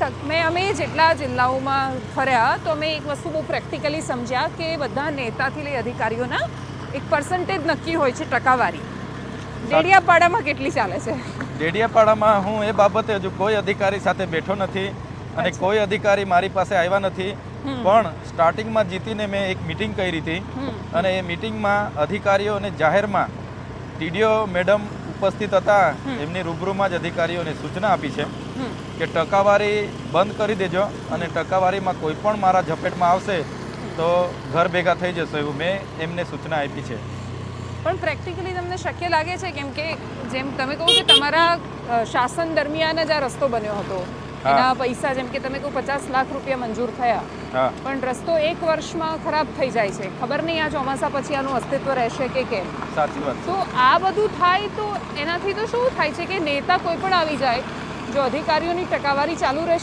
અમે જેટલા જિલ્લાઓમાં ફર્યા તો અમે એક વસ્તુ બહુ પ્રેક્ટિકલી સમજ્યા કે બધા નેતાથી લઈ અધિકારીઓના એક પર્સન્ટેજ નક્કી હોય છે ટકાવારી. ડેડિયાપાડામાં કેટલી ચાલે છે? ડેડિયાપાડામાં હું એ બાબતે હજુ કોઈ અધિકારી સાથે બેઠો નથી અને કોઈ અધિકારી મારી પાસે આવ્યા નથી. પણ સ્ટાર્ટિંગમાં જીતીને મેં એક મિટિંગ કરી હતી અને એ મિટિંગમાં અધિકારીઓને જાહેરમાં ટીડીઓ મેડમ ઉપસ્થિત હતા. એમની રૂબરૂમાં જ અધિકારીઓને સૂચના આપી છે કે ટકાવારી બંધ કરી દેજો અને ટકાવારીમાં કોઈ પણ મારા ઝપેટમાં આવશે તો ઘર ભેગા થઈ જશે એવું મેં એમને સૂચના આપી છે. પણ પ્રેક્ટિકલી તમને શક્ય લાગે છે? કેમ કે જેમ તમે કહો કે તમારા શાસન દરમિયાન જ આ રસ્તો બન્યો હતો, એના પૈસા જેમ કે તમે કહો 50 લાખ રૂપિયા મંજૂર થયા, પણ રસ્તો 1 વર્ષમાં ખરાબ થઈ જાય છે. ખબર નહીં આ ચોમાસા પછી આનું અસ્તિત્વ રહેશે કે કેમ. સાચી વાત. તો આ બધું થાય તો એનાથી તો શું થાય છે કે નેતા કોઈ પણ આવી જાય, જો અધિકારીઓની ટકાવારી ચાલુ રહેશે